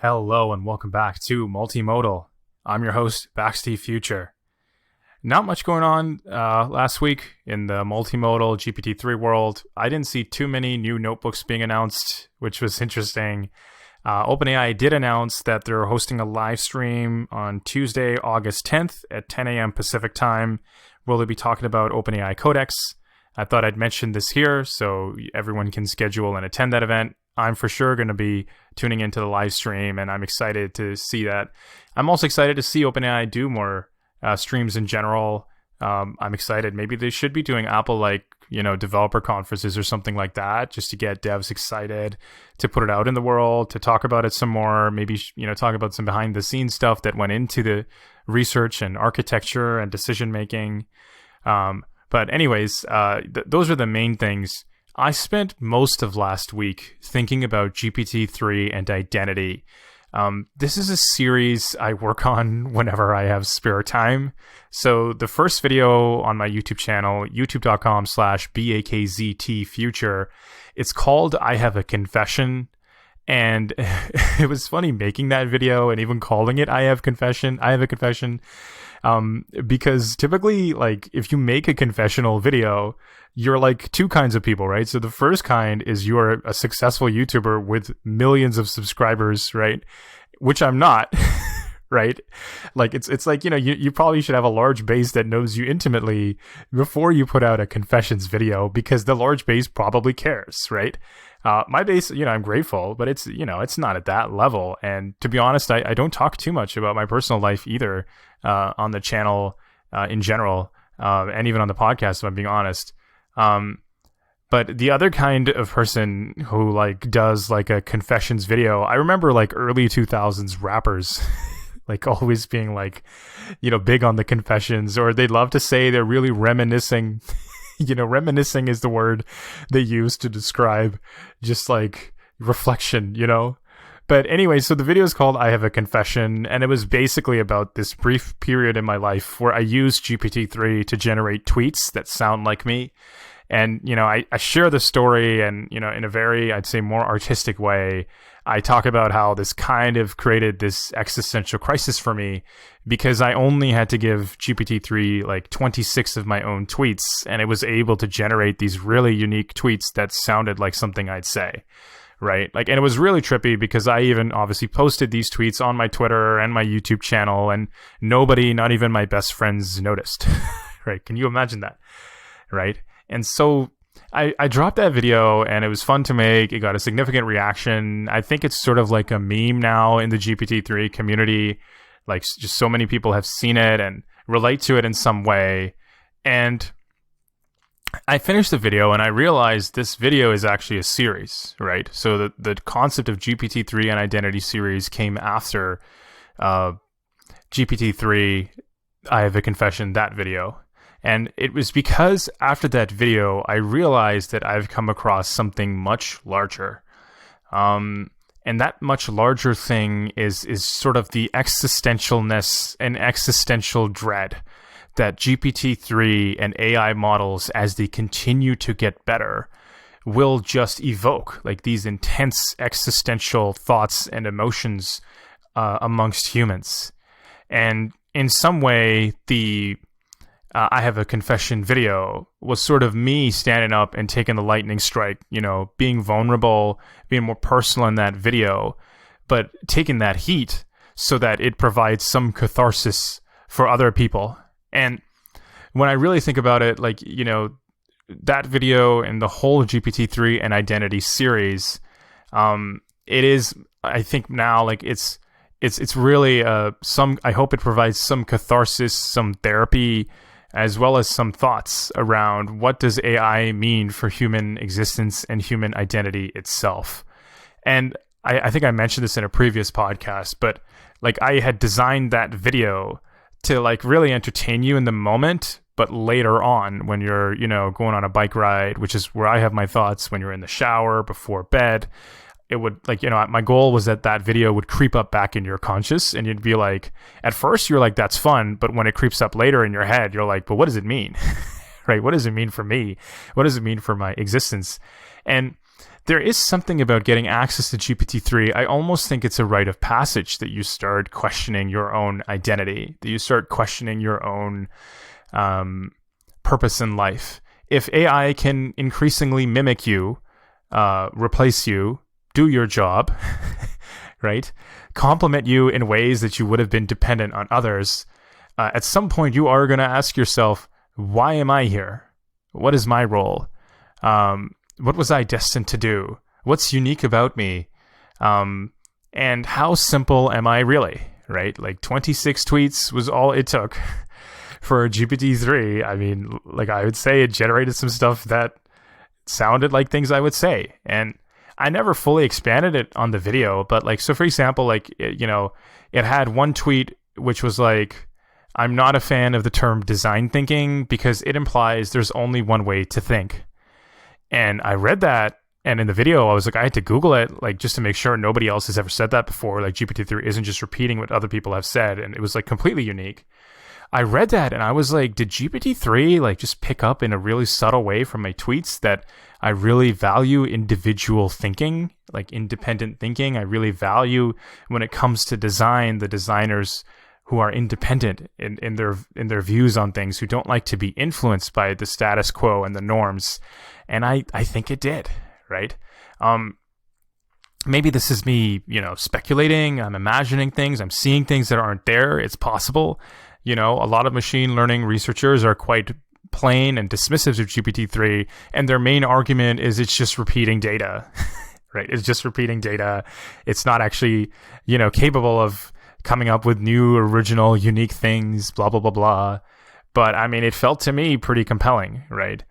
Hello and welcome back to Multimodal. I'm your host, Baxty Future. Not much going on last week in the multimodal GPT-3 world. I didn't see too many new notebooks being announced, which was interesting. OpenAI did announce that they're hosting a live stream on Tuesday, August 10th at 10 a.m. Pacific time, where they'll be talking about OpenAI Codex. I thought I'd mention this here so everyone can schedule and attend that event. I'm for sure going to be tuning into the live stream, and I'm excited to see that. I'm also excited to see OpenAI do more streams in general. I'm excited. Maybe they should be doing Apple developer conferences or something like that, just to get devs excited to put it out in the world, to talk about it some more. Maybe talk about some behind the scenes stuff that went into the research and architecture and decision making. But anyways, those are the main things. I spent most of last week thinking about GPT-3 and identity. This is a series I work on whenever I have spare time. So the first video on my YouTube channel, youtube.com/BAKZTFuture, it's called I Have a Confession. And it was funny making that video and even calling it I Have a Confession. Because typically, if you make a confessional video, you're like two kinds of people, right? So the first kind is you're a successful YouTuber with millions of subscribers, right? Which I'm not, right? It's like, you probably should have a large base that knows you intimately before you put out a confessions video, because the large base probably cares, right? My base, I'm grateful, but it's not at that level. And to be honest, I don't talk too much about my personal life either on the channel in general, and even on the podcast, if I'm being honest. But the other kind of person who does a confessions video, I remember early 2000s rappers always being big on the confessions, or they'd love to say they're really reminiscing. Reminiscing is the word they use to describe just reflection, But anyway, so the video is called I Have a Confession, and it was basically about this brief period in my life where I used GPT-3 to generate tweets that sound like me. And, I share the story and, in a very, I'd say, more artistic way. I talk about how this kind of created this existential crisis for me, because I only had to give GPT-3 26 of my own tweets, and it was able to generate these really unique tweets that sounded like something I'd say. Right. And it was really trippy because I even obviously posted these tweets on my Twitter and my YouTube channel, and nobody, not even my best friends, noticed. Right. Can you imagine that? Right. And so I dropped that video, and it was fun to make. It got a significant reaction. I think it's sort of like a meme now in the GPT-3 community. Just so many people have seen it and relate to it in some way. And I finished the video and I realized this video is actually a series, right? So the concept of GPT-3 and Identity Series came after GPT-3, I Have a Confession, that video. And it was because after that video, I realized that I've come across something much larger. And that much larger thing is sort of the existentialness and existential dread that GPT-3 and AI models, as they continue to get better, will just evoke, these intense existential thoughts and emotions amongst humans. And in some way, the I Have a Confession video was sort of me standing up and taking the lightning strike, being vulnerable, being more personal in that video, but taking that heat so that it provides some catharsis for other people. And when I really think about it, that video and the whole GPT-3 and Identity series, it is, I think now, it's really I hope it provides some catharsis, some therapy, as well as some thoughts around what does AI mean for human existence and human identity itself. And I think I mentioned this in a previous podcast, but I had designed that video to really entertain you in the moment, but later on when you're, going on a bike ride, which is where I have my thoughts, when you're in the shower, before bed, it would my goal was that video would creep up back in your conscious, and you'd be at first you're that's fun, but when it creeps up later in your head, you're but what does it mean? Right? What does it mean for me? What does it mean for my existence? And there is something about getting access to GPT-3. I almost think it's a rite of passage that you start questioning your own identity, that you start questioning your own purpose in life. If AI can increasingly mimic you, replace you, do your job, right? Complement you in ways that you would have been dependent on others, at some point you are going to ask yourself, why am I here? What is my role? What was I destined to do? What's unique about me? And how simple am I really, right? Like 26 tweets was all it took for GPT-3. I mean, like I would say it generated some stuff that sounded like things I would say. And I never fully expanded it on the video, but like, so for example, like, it had one tweet which was like, I'm not a fan of the term design thinking because it implies there's only one way to think. And I read that, and in the video, I was like, I had to Google it, like, just to make sure nobody else has ever said that before. Like, GPT-3 isn't just repeating what other people have said, and it was like completely unique. I read that, and I was like, did GPT-3 like just pick up in a really subtle way from my tweets that I really value individual thinking, like independent thinking? I really value when it comes to design, the designers who are independent in their views on things, who don't like to be influenced by the status quo and the norms. And I think it did, right? Maybe this is me, speculating. I'm imagining things. I'm seeing things that aren't there. It's possible. A lot of machine learning researchers are quite plain and dismissive of GPT-3, and their main argument is it's just repeating data, right? It's just repeating data. It's not actually, capable of coming up with new, original, unique things, blah, blah, blah, blah. But I mean, it felt to me pretty compelling, right?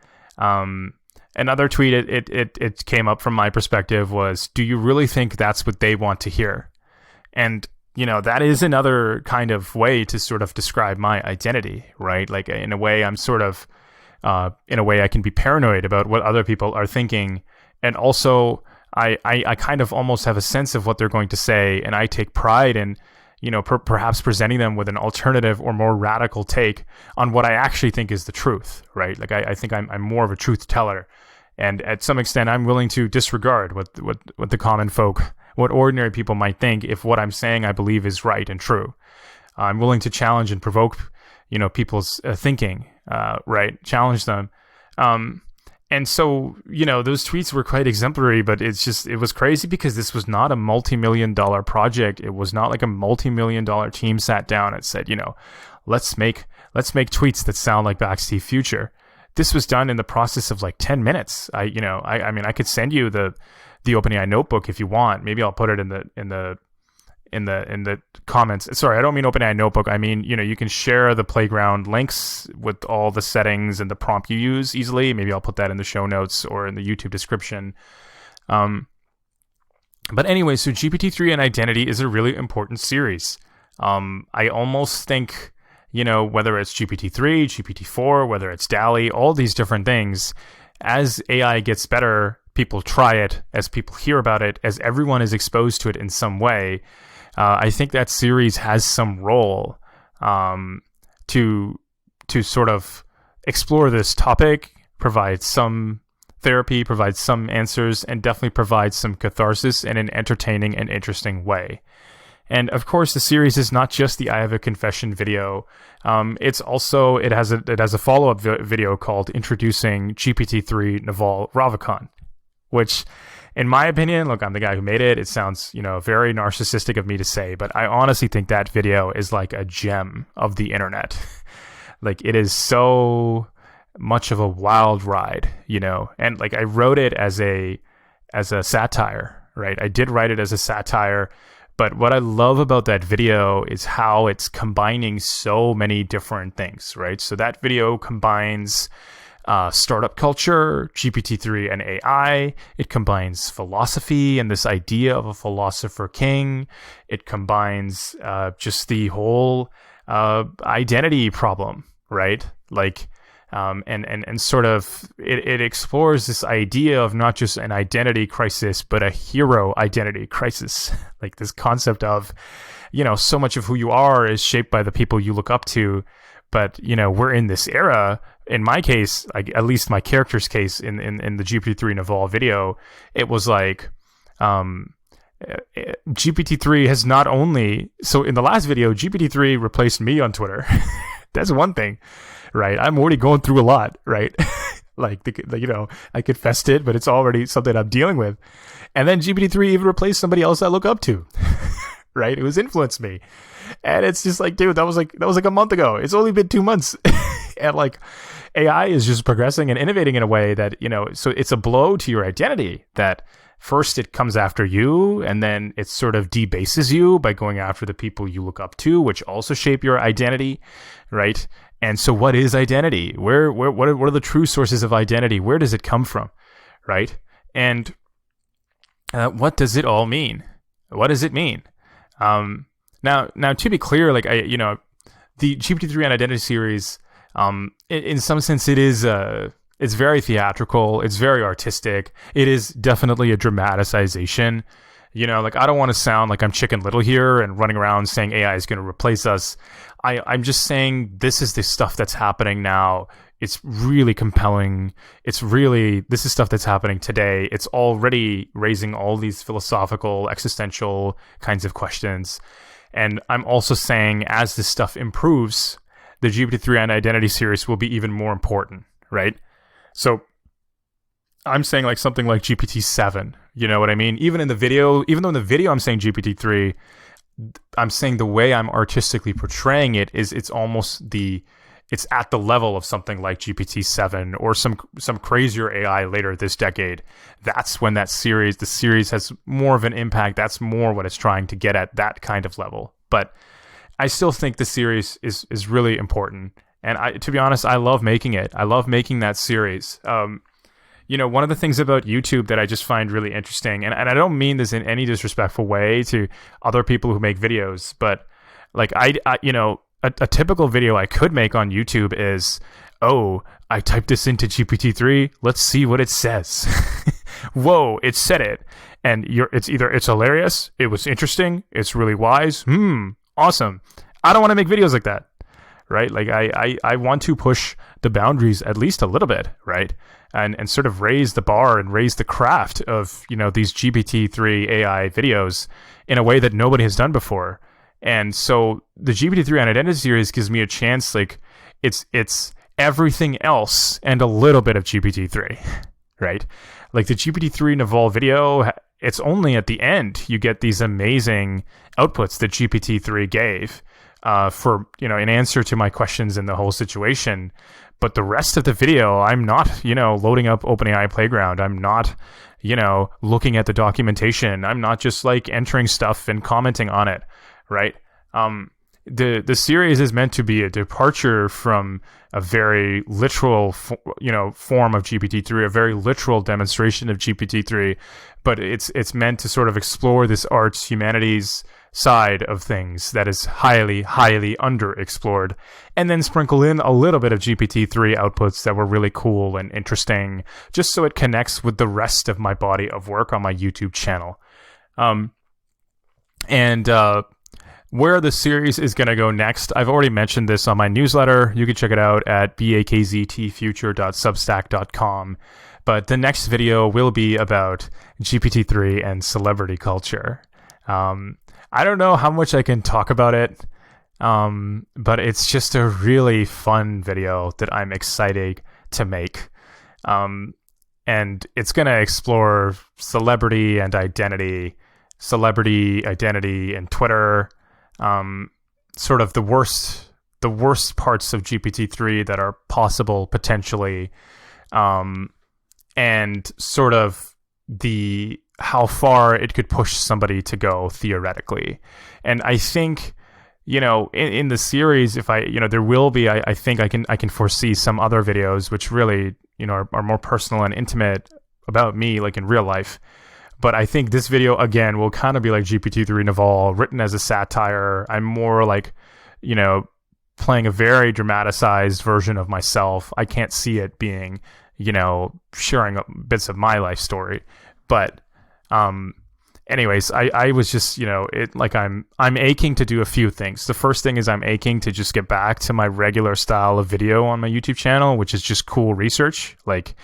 Another tweet it came up from my perspective was, do you really think that's what they want to hear? And, that is another kind of way to sort of describe my identity, right? Like in a way, I'm sort of, in a way I can be paranoid about what other people are thinking. And also I kind of almost have a sense of what they're going to say. And I take pride in, perhaps presenting them with an alternative or more radical take on what I actually think is the truth, right? Like I think I'm more of a truth teller, and at some extent, I'm willing to disregard what the common folk, what ordinary people might think, if what I'm saying I believe is right and true. I'm willing to challenge and provoke, people's thinking, right? Challenge them. And so, those tweets were quite exemplary, but it was crazy because this was not a multi-million-dollar project. It was not like a multi-million-dollar team sat down and said, let's make tweets that sound like Backsteve Future. This was done in the process of like 10 minutes. I mean, I could send you the OpenAI notebook if you want. Maybe I'll put it in the comments. Sorry, I don't mean OpenAI notebook. I mean, you can share the playground links with all the settings and the prompt you use easily. Maybe I'll put that in the show notes or in the YouTube description. But anyway, so GPT-3 and Identity is a really important series. I almost think, whether it's GPT-3, GPT-4, whether it's DALL-E, all these different things, as AI gets better, people try it, as people hear about it, as everyone is exposed to it in some way, I think that series has some role to sort of explore this topic, provide some therapy, provide some answers, and definitely provide some catharsis in an entertaining and interesting way. And of course, the series is not just the I Have a Confession video. It's also, it has a follow-up video called Introducing GPT-3 Naval Ravikant, which, in my opinion, look, I'm the guy who made it. It sounds, very narcissistic of me to say, but I honestly think that video is like a gem of the internet. Like, it is so much of a wild ride, and like I wrote it as a satire, right? I did write it as a satire. But what I love about that video is how it's combining so many different things, right? So that video combines startup culture, GPT-3 and AI. It combines philosophy and this idea of a philosopher king. It combines just the whole identity problem, right? Like, and sort of it explores this idea of not just an identity crisis, but a hero identity crisis. Like this concept of, so much of who you are is shaped by the people you look up to, But, you know, we're in this era. In my case, like, at least my character's case in the GPT-3 Naval video, it was like, GPT-3 has not only... So in the last video, GPT-3 replaced me on Twitter. That's one thing, right? I'm already going through a lot, right? Like, you know, I confessed it, but it's already something I'm dealing with. And then GPT-3 even replaced somebody else I look up to, right? It was influenced me. And it's just like, dude, that was like a month ago. It's only been 2 months. And like, AI is just progressing and innovating in a way that, you know, so it's a blow to your identity that first it comes after you, and then it sort of debases you by going after the people you look up to, which also shape your identity, right? And so what is identity? What are the true sources of identity? Where does it come from, right? And what does it all mean? What does it mean? Now, to be clear, like, the GPT-3 and Identity Series, in some sense, it is it's very theatrical. It's very artistic. It is definitely a dramatization. You know, like, I don't want to sound like I'm Chicken Little here and running around saying AI is going to replace us. I'm just saying this is the stuff that's happening now. It's really compelling. This is stuff that's happening today. It's already raising all these philosophical, existential kinds of questions. And I'm also saying, as this stuff improves, the GPT-3 and Identity Series will be even more important, right? So I'm saying like something like GPT-7, you know what I mean? Even in the video, even though in the video I'm saying GPT-3, I'm saying the way I'm artistically portraying it is it's at the level of something like GPT-7 or some crazier AI later this decade. That's when the series has more of an impact. That's more what it's trying to get at, that kind of level. But I still think the series is really important. And to be honest, I love making it. I love making that series. You know, one of the things about YouTube that I just find really interesting, and I don't mean this in any disrespectful way to other people who make videos, but like I you know, a typical video I could make on YouTube is, oh, I typed this into GPT-3. Let's see what it says. Whoa, it said it. And it's hilarious. It was interesting. It's really wise. Awesome. I don't want to make videos like that, right? Like I want to push the boundaries at least a little bit, right? And sort of raise the bar and raise the craft of, you know, these GPT-3 AI videos in a way that nobody has done before. And so the GPT-3 and Identity Series gives me a chance, like, it's everything else and a little bit of GPT-3, right? Like the GPT-3 Naval video, it's only at the end you get these amazing outputs that GPT-3 gave for, you know, in answer to my questions in the whole situation. But the rest of the video, I'm not, you know, loading up OpenAI Playground. I'm not, you know, looking at the documentation. I'm not just like entering stuff and commenting on it, right? The series is meant to be a departure from a very literal, form of GPT-3, a very literal demonstration of GPT-3, but it's meant to sort of explore this arts, humanities side of things that is highly, highly underexplored, and then sprinkle in a little bit of GPT-3 outputs that were really cool and interesting, just so it connects with the rest of my body of work on my YouTube channel. Where the series is going to go next, I've already mentioned this on my newsletter. You can check it out at bakztfuture.substack.com. But the next video will be about GPT-3 and celebrity culture. I don't know how much I can talk about it, but it's just a really fun video that I'm excited to make. And it's going to explore celebrity identity and Twitter, sort of the worst parts of GPT-3 that are possible potentially, and sort of how far it could push somebody to go theoretically. And I think, you know, in the series, if there will be, I think I can foresee some other videos which really, you know, are more personal and intimate about me, like in real life. But I think this video, again, will kind of be like GPT-3 Naval, written as a satire. I'm more like, you know, playing a very dramatized version of myself. I can't see it being, you know, sharing bits of my life story. But, anyways, I was just, I'm aching to do a few things. The first thing is I'm aching to just get back to my regular style of video on my YouTube channel, which is just cool research. Like,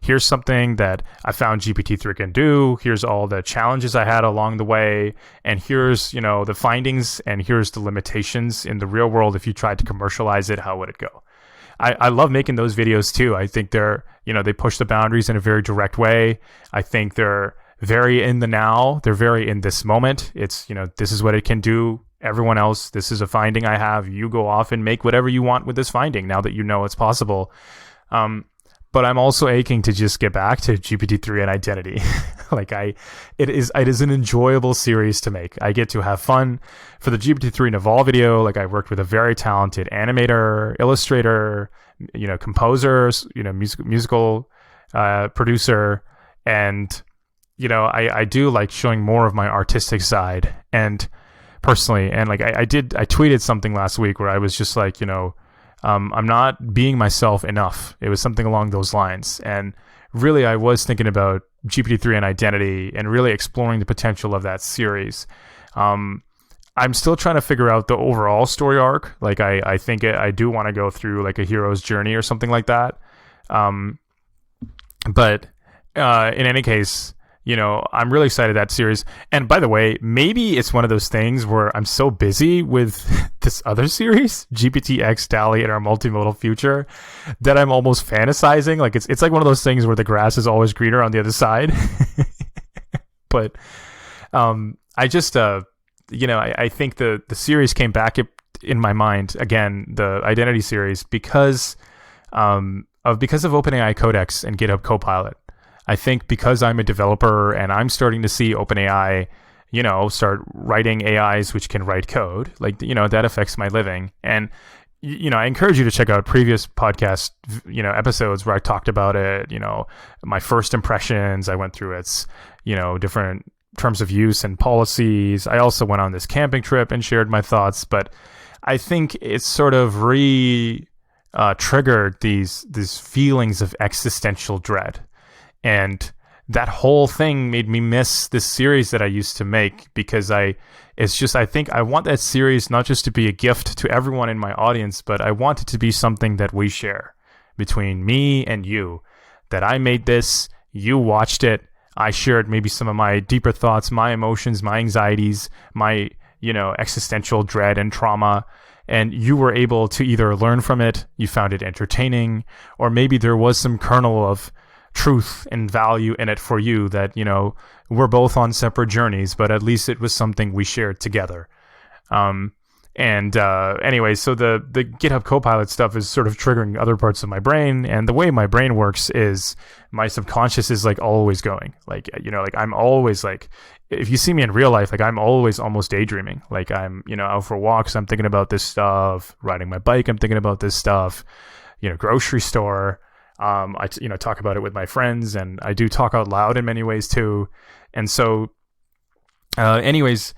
here's something that I found GPT-3 can do. Here's all the challenges I had along the way. And here's, the findings, and here's the limitations in the real world. If you tried to commercialize it, how would it go? I love making those videos too. I think they're, they push the boundaries in a very direct way. I think they're very in the now. They're very in this moment. It's, this is what it can do. Everyone else, this is a finding I have. You go off and make whatever you want with this finding now that you know it's possible. But I'm also aching to just get back to GPT-3 and identity. It is an enjoyable series to make. I get to have fun. For the GPT-3 Naval video, I worked with a very talented animator, illustrator, composer, musical producer, and I do like showing more of my artistic side. And personally, and I tweeted something last week where I was just like, I'm not being myself enough. It was something along those lines. And really, I was thinking about GPT-3 and identity and really exploring the potential of that series. I'm still trying to figure out the overall story arc. I think I do want to go through a hero's journey or something like that. But in any case, I'm really excited that series. And by the way, maybe it's one of those things where I'm so busy with this other series, GPT-X, DALL-E, and Our Multimodal Future, that I'm almost fantasizing. It's like one of those things where the grass is always greener on the other side. But I just, I think the series came back in my mind, again, the Identity series, because of OpenAI Codex and GitHub Copilot. I think because I'm a developer and I'm starting to see OpenAI, start writing AIs which can write code, that affects my living. And, I encourage you to check out previous podcast, episodes where I talked about it, my first impressions. I went through its, different terms of use and policies. I also went on this camping trip and shared my thoughts, but I think it's sort of triggered these feelings of existential dread. And that whole thing made me miss this series that I used to make, because I think I want that series not just to be a gift to everyone in my audience, but I want it to be something that we share between me and you, that I made this, you watched it, I shared maybe some of my deeper thoughts, my emotions, my anxieties, my, existential dread and trauma. And you were able to either learn from it, you found it entertaining, or maybe there was some kernel of truth and value in it for you that, we're both on separate journeys, but at least it was something we shared together. Anyway, so the GitHub Copilot stuff is sort of triggering other parts of my brain. And the way my brain works is my subconscious is always going. I'm always if you see me in real life, I'm always almost daydreaming. I'm, out for walks, I'm thinking about this stuff. Riding my bike, I'm thinking about this stuff. Grocery store. I talk about it with my friends, and I do talk out loud in many ways too. And so, anyways,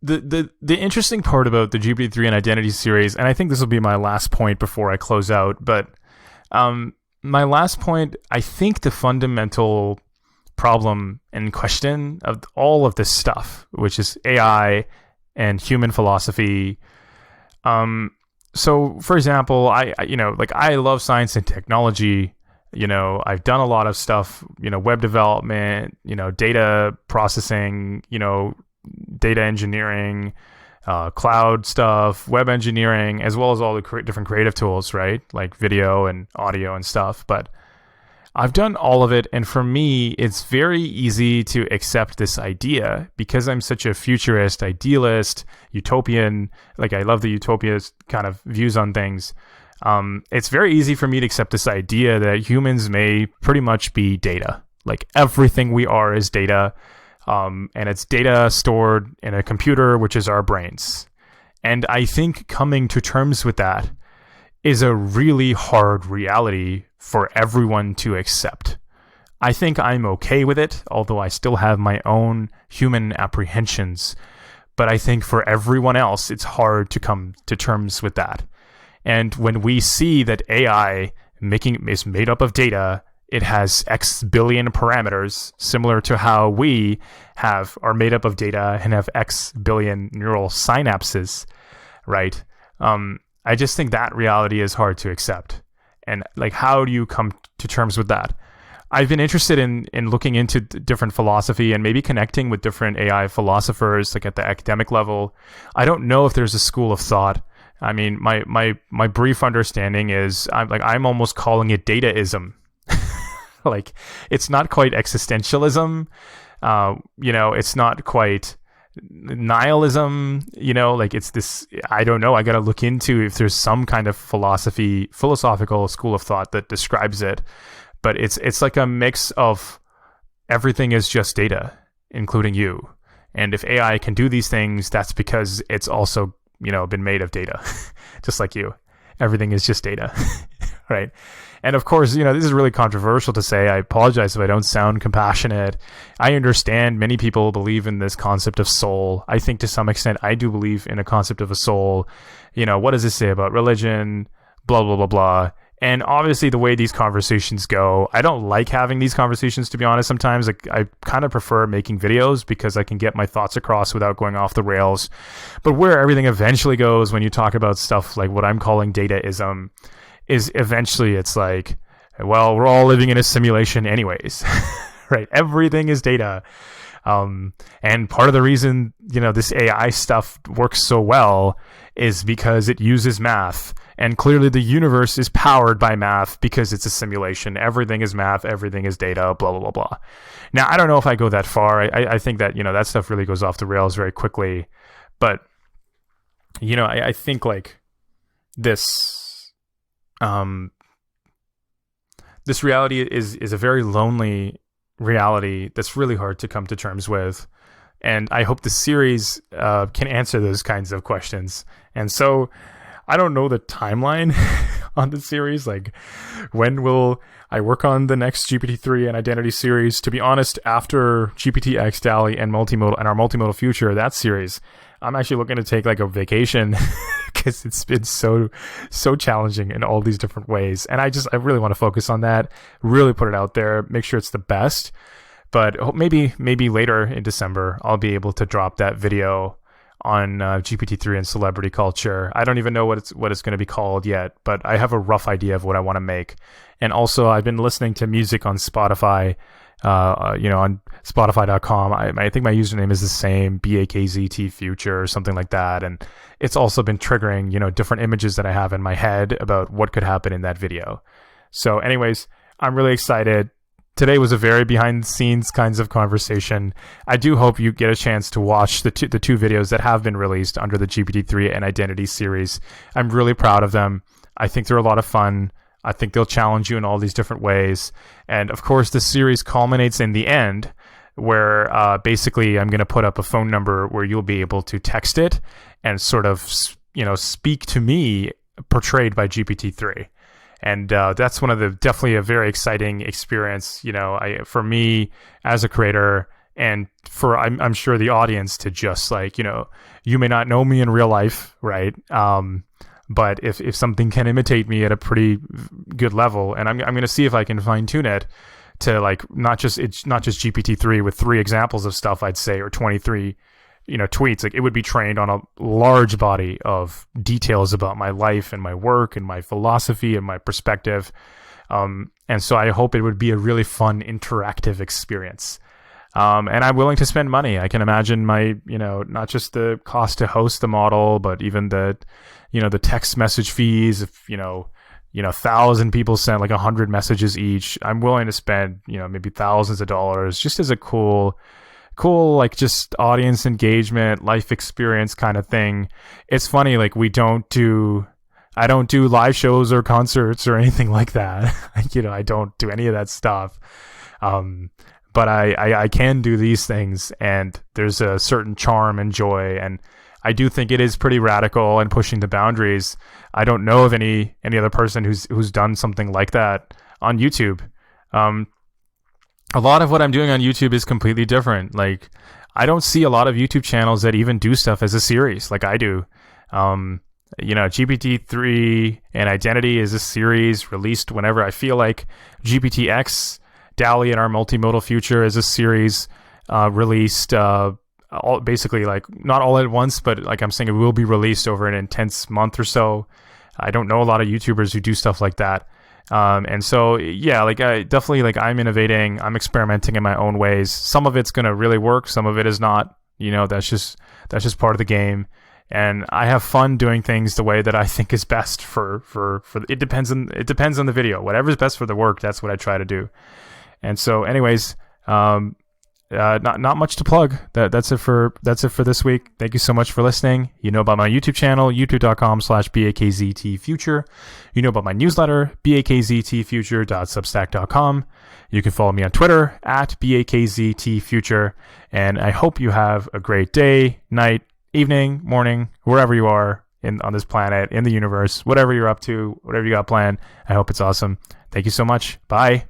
the interesting part about the GPT-3 and Identity series, and I think this will be my last point before I close out, but my last point, I think the fundamental problem and question of all of this stuff, which is AI and human philosophy. So, for example, I love science and technology. I've done a lot of stuff, web development, data processing, data engineering, cloud stuff, web engineering, as well as all the different creative tools, right? Like video and audio and stuff. But I've done all of it. And for me, it's very easy to accept this idea because I'm such a futurist, idealist, utopian. I love the utopia kind of views on things. It's very easy for me to accept this idea that humans may pretty much be data. Everything we are is data. And it's data stored in a computer, which is our brains. And I think coming to terms with that is a really hard reality for everyone to accept. I think I'm okay with it, although I still have my own human apprehensions. But I think for everyone else, it's hard to come to terms with that. And when we see that AI is made up of data, it has X billion parameters, similar to how we are made up of data and have X billion neural synapses, right? I just think that reality is hard to accept. And like, how do you come to terms with that? I've been interested in looking into different philosophy and maybe connecting with different AI philosophers, like at the academic level. I don't know if there's a school of thought. I mean, my brief understanding is I'm almost calling it Dataism. Like, it's not quite existentialism. It's not quite nihilism. Like, it's this. I don't know. I got to look into if there's some kind of philosophical school of thought that describes it. But it's like a mix of everything is just data, including you. And if AI can do these things, that's because it's also, been made of data, just like you. Everything is just data, right? And of course, this is really controversial to say. I apologize if I don't sound compassionate. I understand many people believe in this concept of soul. I think to some extent I do believe in a concept of a soul. What does this say about religion? Blah, blah, blah, blah. And obviously the way these conversations go, I don't like having these conversations, to be honest. Sometimes I kind of prefer making videos because I can get my thoughts across without going off the rails. But where everything eventually goes when you talk about stuff like what I'm calling dataism is eventually it's like, well, we're all living in a simulation anyways, right? Everything is data. And part of the reason, this AI stuff works so well is because it uses math. And clearly the universe is powered by math because it's a simulation. Everything is math. Everything is data, blah, blah, blah, blah. Now, I don't know if I go that far. I think that, that stuff really goes off the rails very quickly. But, I think like this, this reality is a very lonely reality that's really hard to come to terms with. And I hope the series can answer those kinds of questions. And so I don't know the timeline on the series. Like, when will I work on the next GPT-3 and Identity series? To be honest, after GPT-X, DALL-E, and our multimodal future, that series, I'm actually looking to take like a vacation because it's been so challenging in all these different ways. And I really want to focus on that, really put it out there, make sure it's the best. But maybe later in December, I'll be able to drop that video on GPT-3 and celebrity culture. I don't even know what it's going to be called yet, but I have a rough idea of what I want to make. And also, I've been listening to music on Spotify, on Spotify.com. I think my username is the same, BAKZT Future or something like that. And it's also been triggering, different images that I have in my head about what could happen in that video. So anyways, I'm really excited. Today was a very behind-the-scenes kinds of conversation. I do hope you get a chance to watch the two videos that have been released under the GPT-3 and Identity series. I'm really proud of them. I think they're a lot of fun. I think they'll challenge you in all these different ways. And of course, the series culminates in the end, where basically I'm going to put up a phone number where you'll be able to text it and sort of, speak to me portrayed by GPT-3. And that's definitely a very exciting experience, for me as a creator, and for I'm sure the audience to just like, you may not know me in real life, right? But if something can imitate me at a pretty good level, and I'm going to see if I can fine tune it to like it's not just GPT-3 with 3 examples of stuff I'd say, or 23 tweets. Like, it would be trained on a large body of details about my life and my work and my philosophy and my perspective. And so I hope it would be a really fun, interactive experience. And I'm willing to spend money. I can imagine my, not just the cost to host the model, but even the text message fees. If, 1,000 people sent like 100 messages each, I'm willing to spend, maybe thousands of dollars just as a cool, like just audience engagement, life experience kind of thing. It's funny, like I don't do live shows or concerts or anything like that. I don't do any of that stuff. But I can do these things, and there's a certain charm and joy, and I do think it is pretty radical and pushing the boundaries. I don't know of any other person who's done something like that on YouTube. A lot of what I'm doing on YouTube is completely different. Like, I don't see a lot of YouTube channels that even do stuff as a series like I do. GPT-3 and Identity is a series released whenever I feel like. GPT-X, DALL-E in Our Multimodal Future is a series released basically like not all at once, but like I'm saying, it will be released over an intense month or so. I don't know a lot of YouTubers who do stuff like that. And so, yeah, like I definitely, like, I'm innovating, I'm experimenting in my own ways. Some of it's going to really work. Some of it is not, that's just part of the game. And I have fun doing things the way that I think is best for it depends on the video. Whatever's best for the work, that's what I try to do. And so anyways, not much to plug. That's it for this week. Thank you so much for listening. You know about my YouTube channel, youtube.com/bakztfuture. You know about my newsletter, bakztfuture.substack.com. You can follow me on Twitter @bakztfuture. And I hope you have a great day, night, evening, morning, wherever you are on this planet, in the universe, whatever you're up to, whatever you got planned. I hope it's awesome. Thank you so much. Bye.